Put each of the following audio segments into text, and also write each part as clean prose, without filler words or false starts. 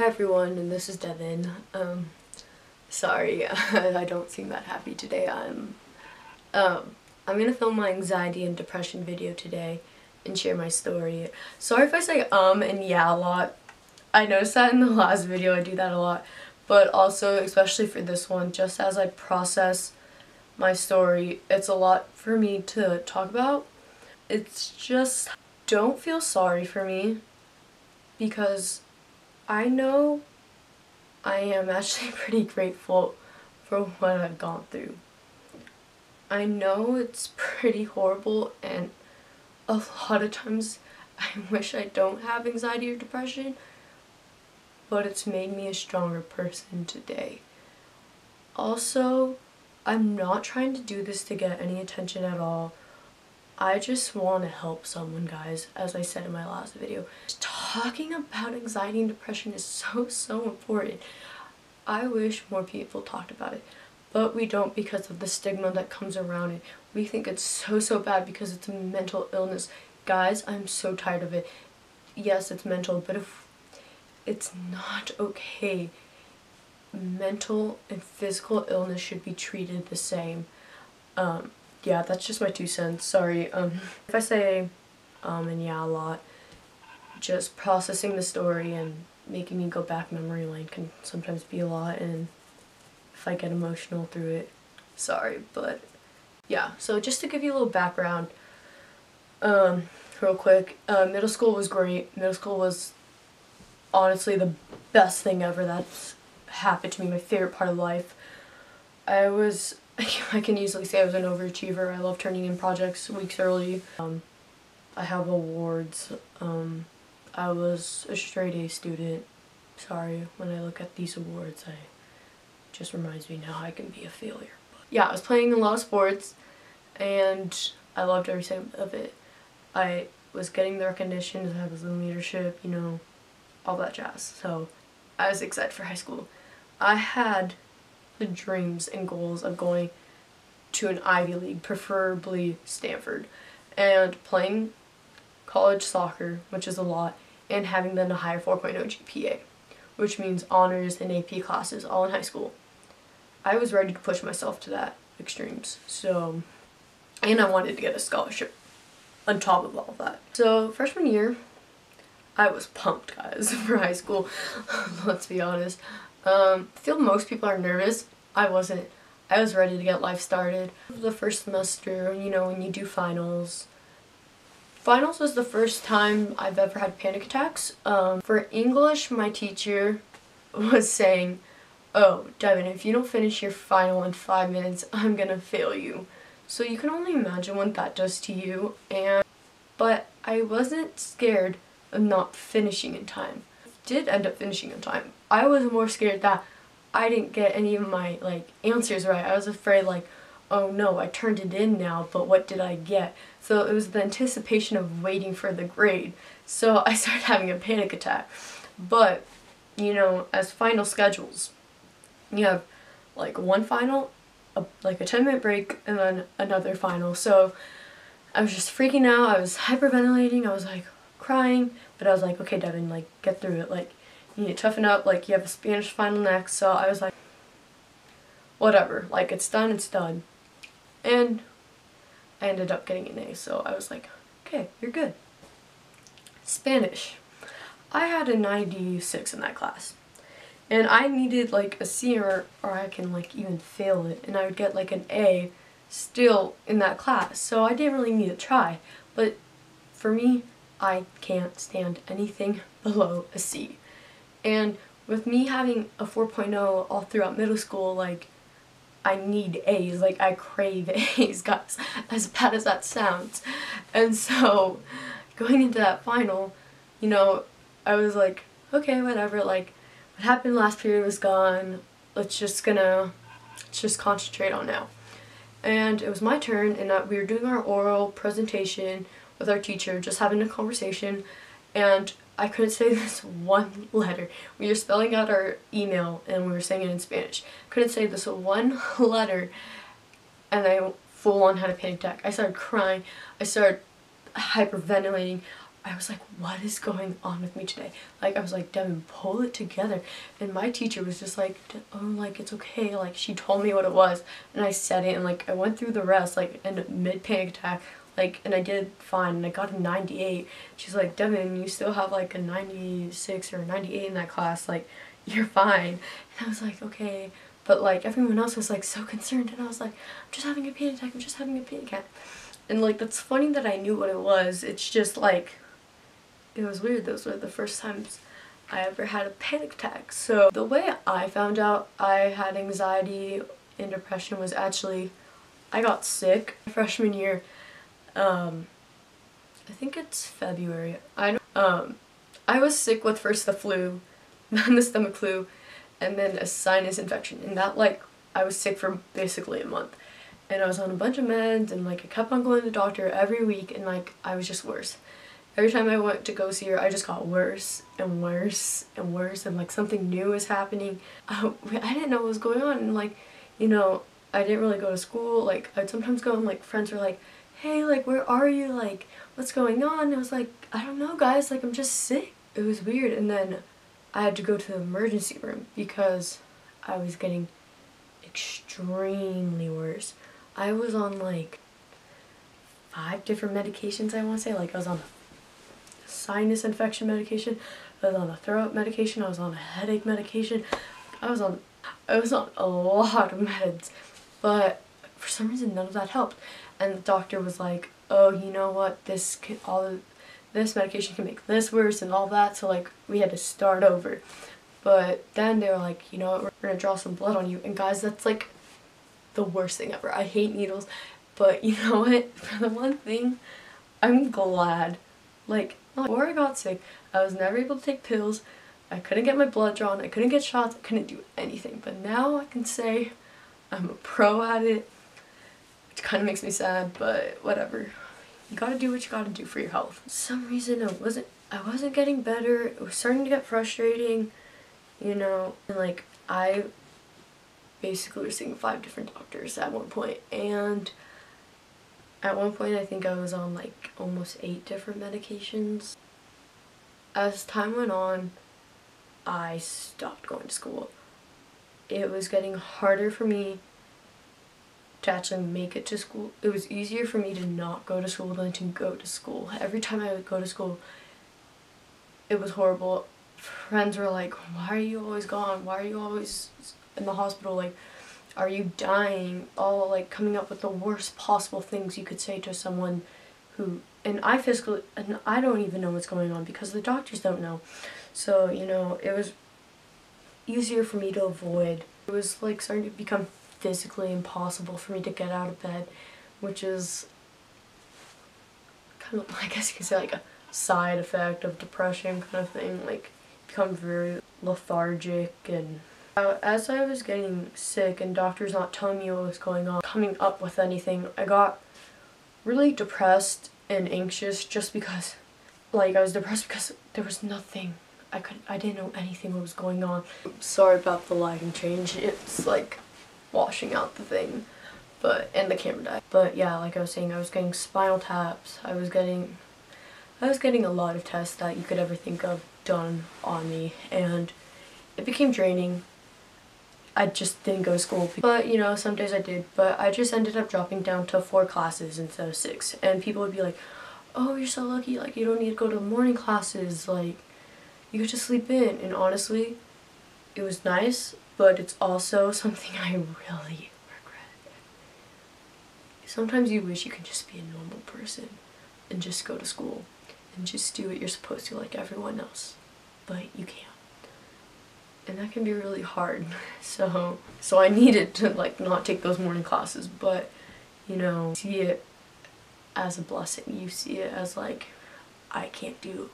Hi everyone, and this is Devin. Sorry, I don't seem that happy today. I'm gonna film my anxiety and depression video today and share my story. Sorry if I say and yeah a lot. I noticed that in the last video I do that a lot, but also especially for this one, just as I process my story, it's a lot for me to talk about. It's just, don't feel sorry for me, because I know I am actually pretty grateful for what I've gone through. I know it's pretty horrible, and a lot of times I wish I don't have anxiety or depression, but it's made me a stronger person today. Also, I'm not trying to do this to get any attention at all. I just want to help someone, guys, as I said in my last video. Talking about anxiety and depression is so important. I wish more people talked about it, but we don't because of the stigma that comes around it. We think it's so bad because it's a mental illness. Guys, I'm so tired of it. Yes, it's mental, but if it's not okay. Mental and physical illness should be treated the same. Yeah, that's just my 2 cents. Sorry. If I say and yeah a lot, just processing the story and making me go back memory lane can sometimes be a lot, and if I get emotional through it, sorry. But yeah, so just to give you a little background, real quick, middle school was great. Middle school was honestly the best thing ever that's happened to me, my favorite part of life. I can easily say I was an overachiever. I love turning in projects weeks early. I have awards. I was a straight A student. Sorry, when I look at these awards, it just reminds me now I can be a failure. But yeah, I was playing a lot of sports, and I loved every second of it. I was getting the recognition, I was in leadership, you know, all that jazz. So I was excited for high school. I had the dreams and goals of going to an Ivy League, preferably Stanford, and playing college soccer, which is a lot, and having then a higher 4.0 GPA, which means honors and AP classes all in high school. I was ready to push myself to that extremes. So, and I wanted to get a scholarship on top of all of that. So freshman year, I was pumped, guys, for high school. Let's be honest. I feel most people are nervous. I wasn't. I was ready to get life started. The first semester, you know, when you do finals. Finals was the first time I've ever had panic attacks. For English, my teacher was saying, "Oh, Devin, if you don't finish your final in 5 minutes, I'm gonna fail you." So you can only imagine what that does to you. But I wasn't scared of not finishing in time. I did end up finishing in time. I was more scared that I didn't get any of my answers right. I was afraid oh no, I turned it in now, but what did I get? So it was the anticipation of waiting for the grade. So I started having a panic attack. But, you know, as final schedules, you have one final, a 10-minute break, and then another final. So I was just freaking out. I was hyperventilating. I was crying, but I was okay, Devin, get through it. You need to toughen up, you have a Spanish final next. So I was whatever, it's done, it's done. And I ended up getting an A, so I was okay, you're good. Spanish. I had a 96 in that class. And I needed a C, or I can even fail it, and I would get an A still in that class. So I didn't really need to try. But for me, I can't stand anything below a C. And with me having a 4.0 all throughout middle school, I need A's, I crave A's, guys, as bad as that sounds. And so, going into that final, you know, I was okay, whatever, what happened last period was gone, let's just concentrate on now. And it was my turn, and we were doing our oral presentation with our teacher, just having a conversation, and I couldn't say this one letter. We were spelling out our email and we were saying it in Spanish. Couldn't say this one letter, and I full on had a panic attack. I started crying. I started hyperventilating. I was like, what is going on with me today? Like, I was like, Devin, pull it together. And my teacher was just like, oh, like, it's okay. Like, she told me what it was, and I said it, and like, I went through the rest, like, in mid-panic attack, like, and I did fine, and I got a 98. She's like, Devin, you still have like a 96 or 98 in that class, like, you're fine. And I was like, okay. But like, everyone else was like so concerned, and I was like, I'm just having a panic attack, I'm just having a panic attack. And like, that's funny that I knew what it was. It's just like, it was weird. Those were the first times I ever had a panic attack. So the way I found out I had anxiety and depression was actually, I got sick freshman year. I think it's February. I was sick with first the flu, then the stomach flu, and then a sinus infection. And that, like, I was sick for basically a month. And I was on a bunch of meds, and like, I kept on going to the doctor every week, and like, I was just worse. Every time I went to go see her, I just got worse and worse and worse, and like, something new was happening. I didn't know what was going on, and like, you know, I didn't really go to school. Like, I'd sometimes go and like, friends were like, hey, like, where are you? Like, what's going on? And I was like, I don't know, guys, like, I'm just sick. It was weird. And then I had to go to the emergency room because I was getting extremely worse. I was on like 5 different medications, I want to say. Like, I was on sinus infection medication, I was on a throat medication, I was on a headache medication, I was on a lot of meds, but for some reason none of that helped. And the doctor was like, oh, you know what, this medication can make this worse and all that, so like, we had to start over. But then they were like, you know what, we're gonna draw some blood on you. And guys, that's like the worst thing ever. I hate needles, but you know what, for the one thing, I'm glad. Like, before I got sick, I was never able to take pills, I couldn't get my blood drawn, I couldn't get shots, I couldn't do anything. But now I can say I'm a pro at it, which kind of makes me sad, but whatever. You gotta do what you gotta do for your health. For some reason I wasn't getting better, it was starting to get frustrating, you know, and like, I basically was seeing 5 different doctors at one point, and at one point, I think I was on like almost 8 different medications. As time went on, I stopped going to school. It was getting harder for me to actually make it to school. It was easier for me to not go to school than to go to school. Every time I would go to school, it was horrible. Friends were like, why are you always gone? Why are you always in the hospital? Like, are you dying? All like coming up with the worst possible things you could say to someone who, and I don't even know what's going on because the doctors don't know. So, you know, it was easier for me to avoid. It was like starting to become physically impossible for me to get out of bed, which is kind of, I guess you could say, like a side effect of depression kind of thing. Like, become very lethargic. And as I was getting sick and doctors not telling me what was going on, coming up with anything, I got really depressed and anxious just because, like, I was depressed because there was nothing. I didn't know anything what was going on. Sorry about the lighting change. It's like washing out the thing, and the camera died. But yeah, like I was saying, I was getting spinal taps. I was getting a lot of tests that you could ever think of done on me, and it became draining. I just didn't go to school. But, you know, some days I did, but I just ended up dropping down to 4 classes instead of 6. And people would be like, oh, you're so lucky, like, you don't need to go to morning classes, like, you could just sleep in. And honestly, it was nice, but it's also something I really regret. Sometimes you wish you could just be a normal person and just go to school and just do what you're supposed to like everyone else, but you can't. And that can be really hard. So I needed to like not take those morning classes, but you know, see it as a blessing. You see it as like, I can't do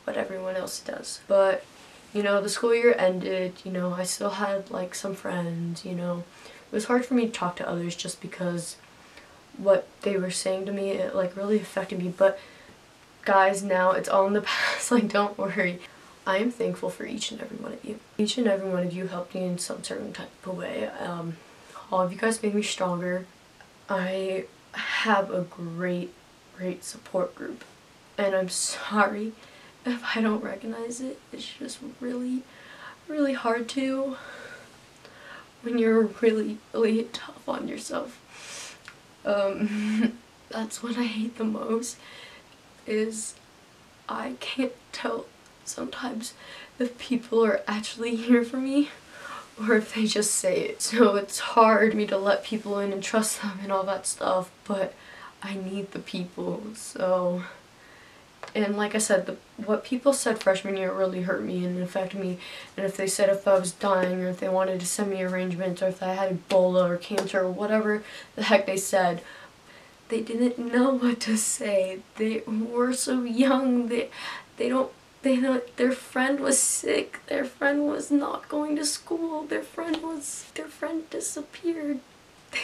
what everyone else does. But you know, the school year ended, you know, I still had like some friends, you know. It was hard for me to talk to others just because what they were saying to me, it like really affected me. But guys, now it's all in the past, like, don't worry. I am thankful for each and every one of you. Each and every one of you helped me in some certain type of way. All of you guys made me stronger. I have a great support group. and I'm sorry if I don't recognize it. It's just really, really hard to when you're really, really tough on yourself. That's what I hate the most, is I can't tell sometimes if people are actually here for me or if they just say it. So it's hard for me to let people in and trust them and all that stuff, but I need the people. So, and like I said, what people said freshman year really hurt me and affected me. And if they said if I was dying, or if they wanted to send me arrangements, or if I had Ebola or cancer or whatever the heck they said, they didn't know what to say. They were so young. They don't, their friend was sick. Their friend was not going to school. Their friend disappeared.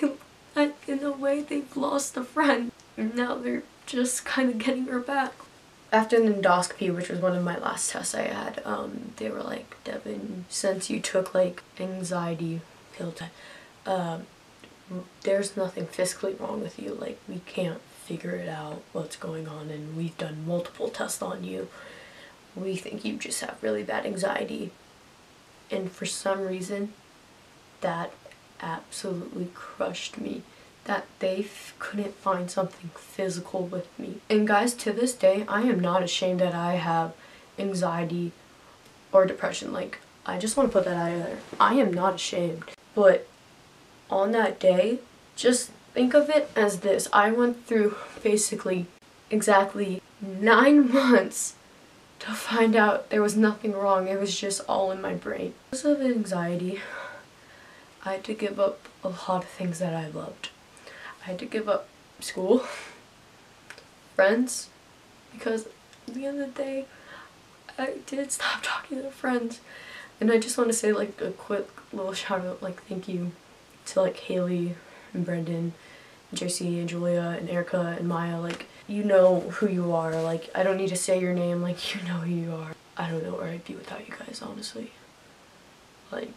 In a way, they've lost a friend. And now they're just kind of getting her back. After an endoscopy, which was one of my last tests I had, they were like, Devin, since you took like anxiety pill, there's nothing physically wrong with you. Like, we can't figure it out what's going on, and we've done multiple tests on you. We think you just have really bad anxiety. And for some reason, that absolutely crushed me. That they couldn't find something physical with me. And guys, to this day, I am not ashamed that I have anxiety or depression. Like, I just want to put that out there. I am not ashamed. But on that day, just think of it as this. I went through basically exactly 9 months to find out there was nothing wrong. It was just all in my brain. Because of anxiety, I had to give up a lot of things that I loved. I had to give up school, friends, because at the end of the day, I did stop talking to friends. And I just want to say like a quick little shout out, like thank you to like Haley and Brendan and JC and Julia and Erica and Maya. Like, you know who you are. Like, I don't need to say your name. Like, you know who you are. I don't know where I'd be without you guys, honestly. Like,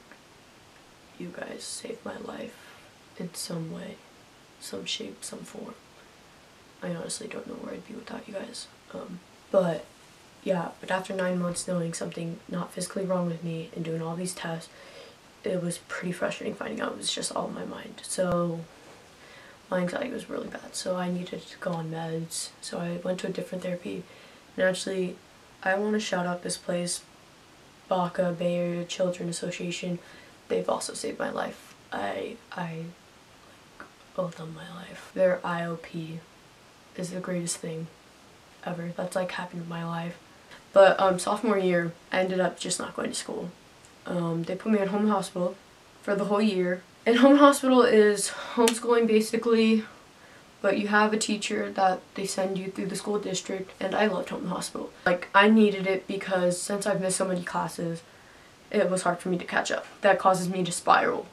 you guys saved my life in some way, some shape, some form. I honestly don't know where I'd be without you guys. But yeah, but after 9 months knowing something not physically wrong with me and doing all these tests, it was pretty frustrating finding out it was just all in my mind. So my anxiety was really bad, so I needed to go on meds. So I went to a different therapy, and actually I want to shout out this place, BACA, Bay Area Children Association. They've also saved my life. I owe them my life. Their IOP is the greatest thing ever. That's like happened in my life. But sophomore year, I ended up just not going to school. They put me in home hospital for the whole year. And home hospital is homeschooling basically, but you have a teacher that they send you through the school district, and I loved home hospital. Like, I needed it because since I've missed so many classes, it was hard for me to catch up. That causes me to spiral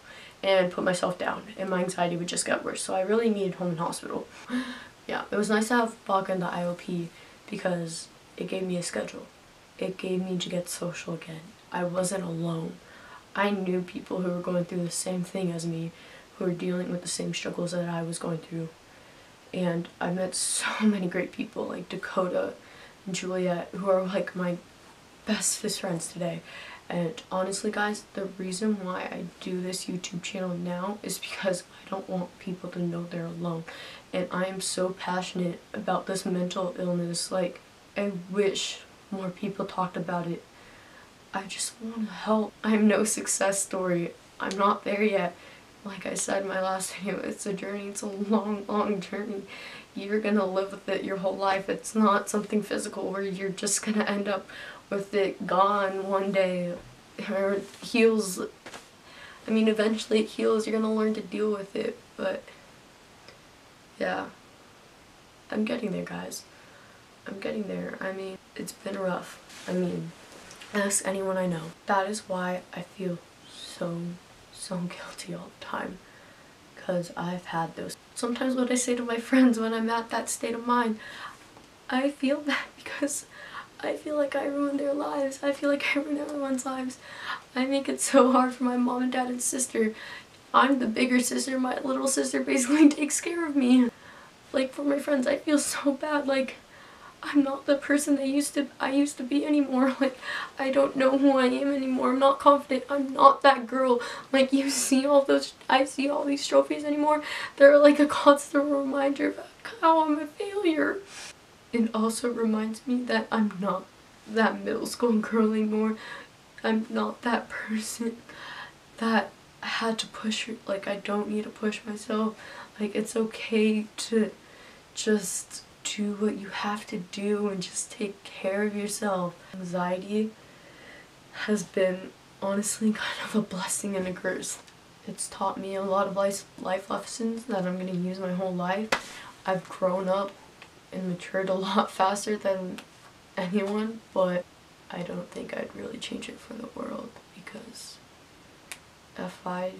and put myself down, and my anxiety would just get worse. So I really needed home and hospital. Yeah, it was nice to have BACA and the IOP because it gave me a schedule. It gave me to get social again. I wasn't alone. I knew people who were going through the same thing as me, who were dealing with the same struggles that I was going through. And I met so many great people like Dakota and Juliet, who are like my bestest friends today. And honestly guys, the reason why I do this YouTube channel now is because I don't want people to know they're alone. And I am so passionate about this mental illness. Like, I wish more people talked about it. I just want to help. I'm no success story. I'm not there yet. Like I said in my last video, it's a journey. It's a long, long journey. You're gonna live with it your whole life. It's not something physical where you're just gonna end up with it gone one day. Or it heals. I mean, eventually it heals. You're gonna learn to deal with it. But yeah, I'm getting there, guys. I'm getting there. I mean, it's been rough. I mean, ask anyone I know. That is why I feel so guilty all the time, because I've had those. Sometimes what I say to my friends when I'm at that state of mind, I feel bad because I feel like I ruined their lives. I feel like I ruined everyone's lives. I make it so hard for my mom and dad and sister. I'm the bigger sister. My little sister basically takes care of me. Like, for my friends, I feel so bad. Like, I'm not the person I used to be anymore. Like, I don't know who I am anymore. I'm not confident. I'm not that girl. Like, I see all these trophies anymore. They're like a constant reminder of how I'm a failure. It also reminds me that I'm not that middle school girl anymore. I'm not that person that had to push, like, I don't need to push myself. Like, it's okay to just do what you have to do and just take care of yourself. Anxiety has been honestly kind of a blessing and a curse. It's taught me a lot of life lessons that I'm going to use my whole life. I've grown up and matured a lot faster than anyone, but I don't think I'd really change it for the world, because if I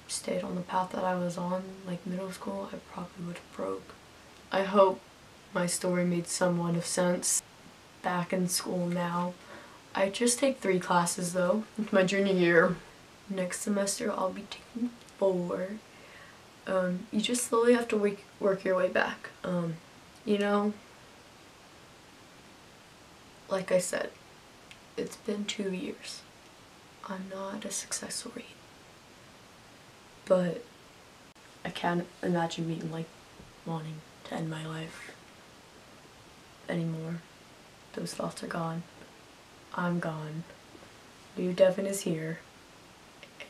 stayed on the path that I was on, like middle school, I probably would have broke. I hope my story made somewhat of sense. Back in school now. I just take 3 classes though. It's my junior year. Next semester I'll be taking 4. You just slowly have to work your way back. You know, like I said, it's been 2 years. I'm not a success story. But I can't imagine me like wanting to end my life anymore. Those thoughts are gone. I'm gone. New Devin is here.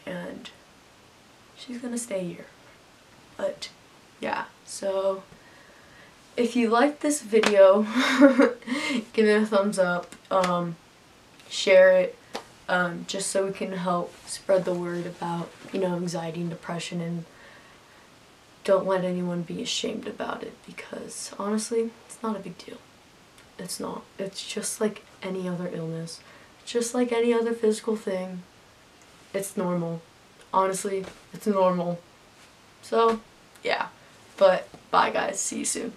And she's gonna stay here. But yeah, so if you like this video, give it a thumbs up, share it, just so we can help spread the word about, you know, anxiety and depression, and don't let anyone be ashamed about it, because honestly, it's not a big deal. It's not. It's just like any other illness. Just like any other physical thing. It's normal. Honestly, it's normal. So, yeah. But, bye guys. See you soon.